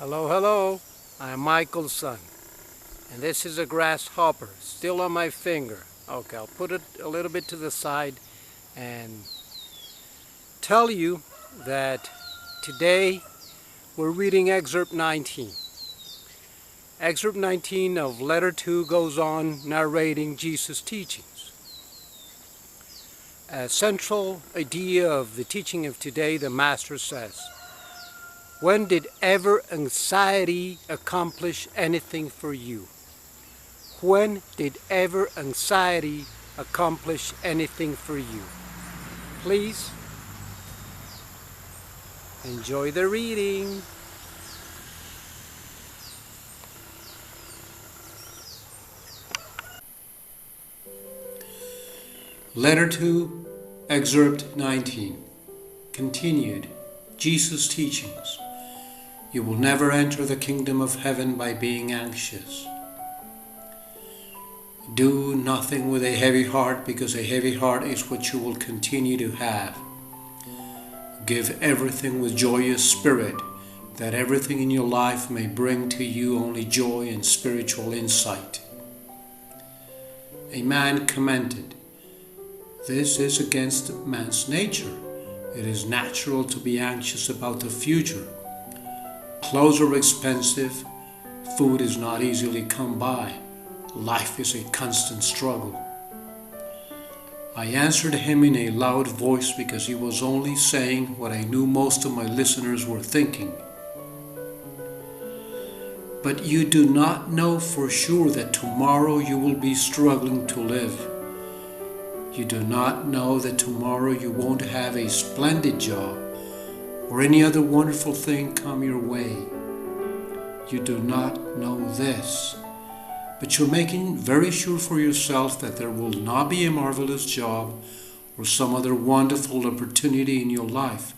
Hello, hello. I'm Michael's son. And this is a grasshopper, still on my finger. Okay, I'll put it a little bit to the side and tell you that today we're reading Excerpt 19. Excerpt 19 of Letter 2 goes on narrating Jesus' teachings. A central idea of the teaching of today, the Master says, when did ever anxiety accomplish anything for you? When did ever anxiety accomplish anything for you? Please enjoy the reading. Letter 2, Excerpt 19. Continued. Jesus' teachings. You will never enter the kingdom of heaven by being anxious. Do nothing with a heavy heart, because a heavy heart is what you will continue to have. Give everything with joyous spirit, that everything in your life may bring to you only joy and spiritual insight. A man commented, "This is against man's nature. It is natural to be anxious about the future. Clothes are expensive. Food is not easily come by. Life is a constant struggle." I answered him in a loud voice because he was only saying what I knew most of my listeners were thinking. But you do not know for sure that tomorrow you will be struggling to live. You do not know that tomorrow you won't have a splendid job or any other wonderful thing come your way. You do not know this, but you're making very sure for yourself that there will not be a marvelous job or some other wonderful opportunity in your life,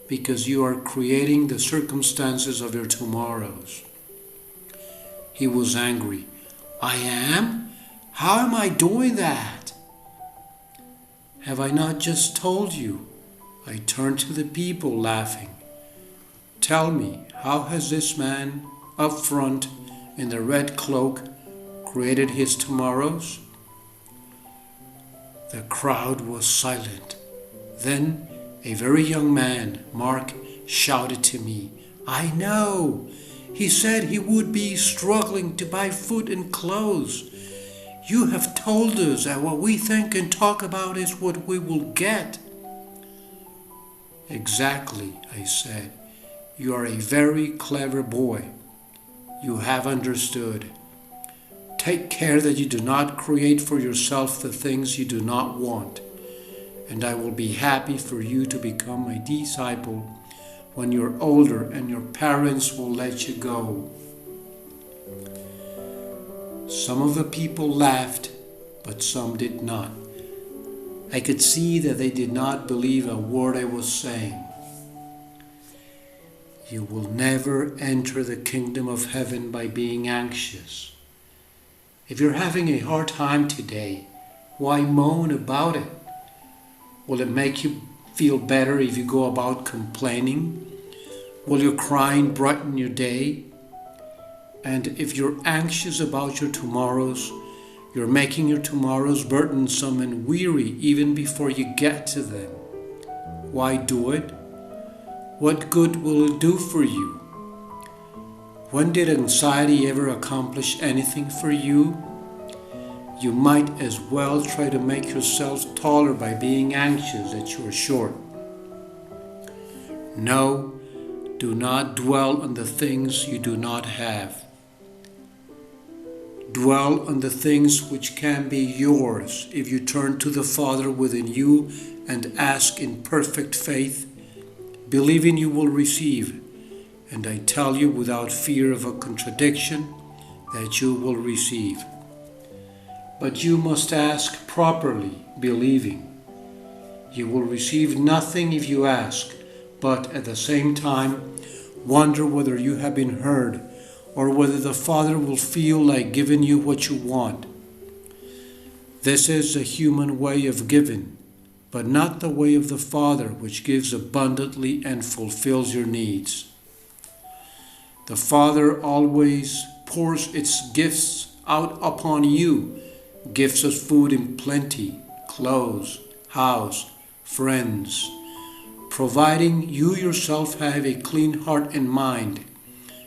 because you are creating the circumstances of your tomorrows. He was angry. "I am? How am I doing that? Have I not just told you?" I turned to the people, laughing. "Tell me, how has this man up front in the red cloak created his tomorrows?" The crowd was silent. Then a very young man, Mark, shouted to me, "I know! He said he would be struggling to buy food and clothes. You have told us that what we think and talk about is what we will get." "Exactly," I said. "You are a very clever boy. You have understood. Take care that you do not create for yourself the things you do not want, and I will be happy for you to become my disciple when you're older and your parents will let you go." Some of the people laughed, but some did not. I could see that they did not believe a word I was saying. You will never enter the kingdom of heaven by being anxious. If you're having a hard time today, why moan about it? Will it make you feel better if you go about complaining? Will your crying brighten your day? And if you're anxious about your tomorrows, you're making your tomorrows burdensome and weary even before you get to them. Why do it? What good will it do for you? When did anxiety ever accomplish anything for you? You might as well try to make yourself taller by being anxious that you are short. No, do not dwell on the things you do not have. Dwell on the things which can be yours if you turn to the Father within you and ask in perfect faith, believing you will receive. And I tell you without fear of a contradiction that you will receive. But you must ask properly, believing. You will receive nothing if you ask, but at the same time wonder whether you have been heard, or whether the Father will feel like giving you what you want. This is the human way of giving, but not the way of the Father, which gives abundantly and fulfills your needs. The Father always pours its gifts out upon you, gifts of food in plenty, clothes, house, friends, providing you yourself have a clean heart and mind,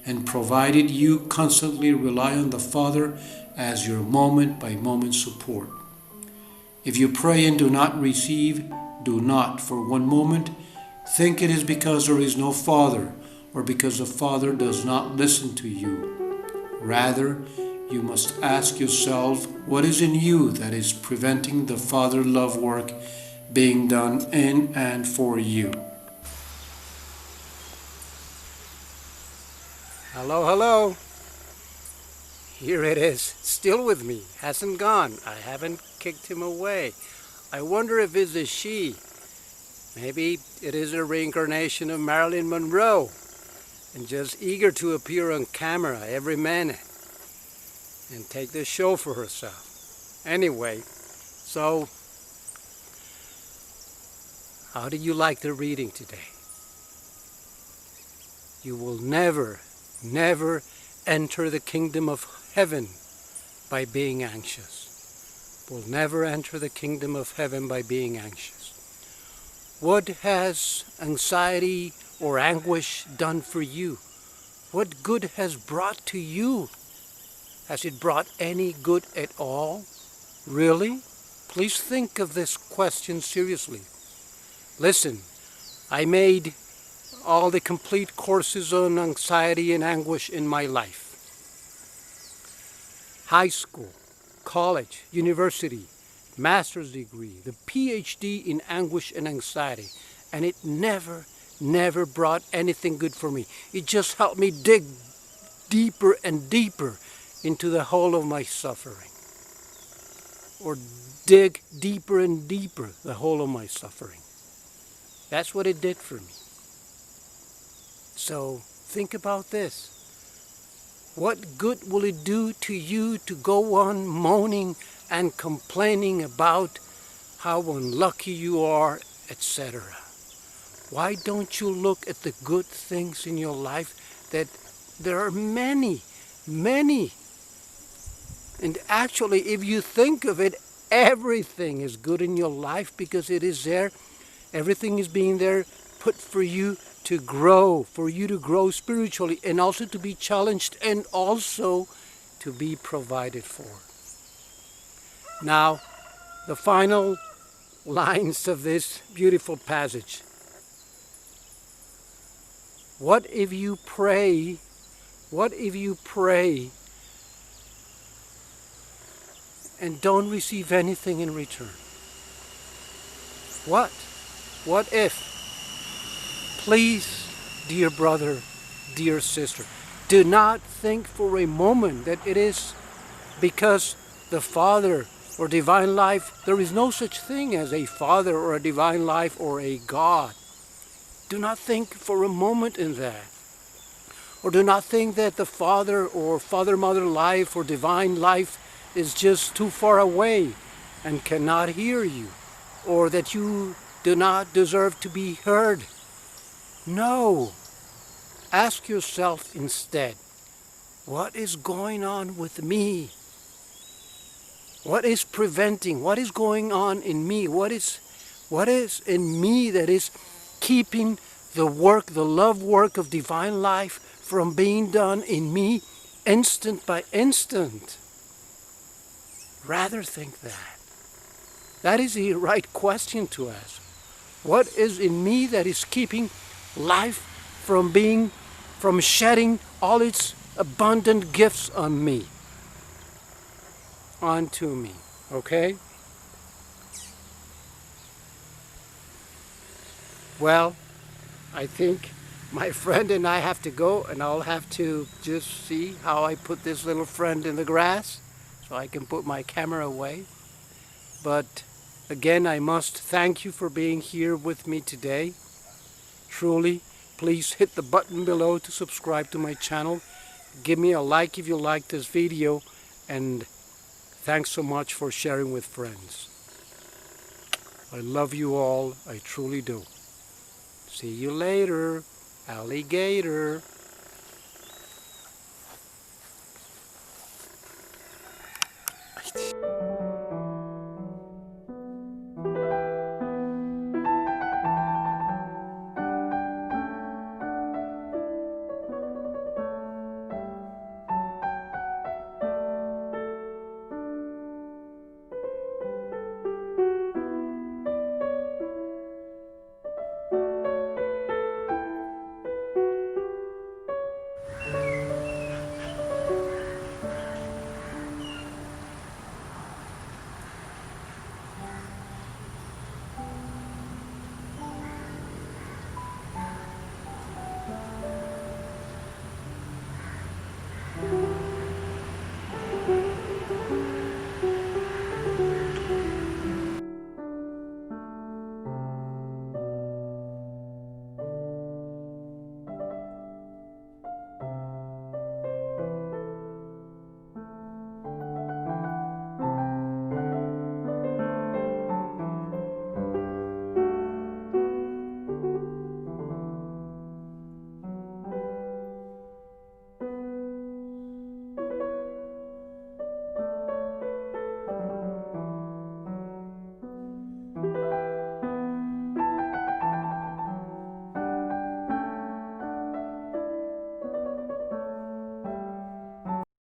and provided you constantly rely on the Father as your moment-by-moment support. If you pray and do not receive, do not for one moment think it is because there is no Father, or because the Father does not listen to you. Rather, you must ask yourself what is in you that is preventing the Father love work being done in and for you. Hello, hello. Here it is, still with me, hasn't gone. I haven't kicked him away. I wonder if it's a she. Maybe it is a reincarnation of Marilyn Monroe, and just eager to appear on camera every minute and take the show for herself. Anyway, so how do you like the reading today? You will never enter the kingdom of heaven by being anxious. Will never enter the kingdom of heaven by being anxious. What has anxiety or anguish done for you? What good has brought to you? Has it brought any good at all? Really? Please think of this question seriously. Listen, I made all the complete courses on anxiety and anguish in my life. High school, college, university, master's degree, the PhD in anguish and anxiety. And it never brought anything good for me. It just helped me dig deeper and deeper into the hole of my suffering. Or dig deeper and deeper the hole of my suffering. That's what it did for me. So think about this. What good will it do to you to go on moaning and complaining about how unlucky you are, etc.? Why don't you look at the good things in your life? That there are many. And actually, if you think of it, everything is good in your life because it is there. Everything is being there put for you to grow spiritually, and also to be challenged, and also to be provided for. Now, the final lines of this beautiful passage. What if you pray and don't receive anything in return? What if? Please, dear brother, dear sister, do not think for a moment that it is because the Father or divine life, there is no such thing as a Father or a divine life or a God. Do not think for a moment in that. Or do not think that the Father or Father-Mother life or divine life is just too far away and cannot hear you, or that you do not deserve to be heard. No. Ask yourself instead, what is going on with me? What is preventing? What is going on in me? What is in me that is keeping the work, the love work of divine life from being done in me instant by instant? Rather think that. That is the right question to ask. What is in me that is keeping life from shedding all its abundant gifts on me, onto me, okay? Well, I think my friend and I have to go, and I'll have to just see how I put this little friend in the grass so I can put my camera away. But again, I must thank you for being here with me today. Truly, please hit the button below to subscribe to my channel. Give me a like if you like this video, and thanks so much for sharing with friends. I love you all, I truly do. See you later, alligator.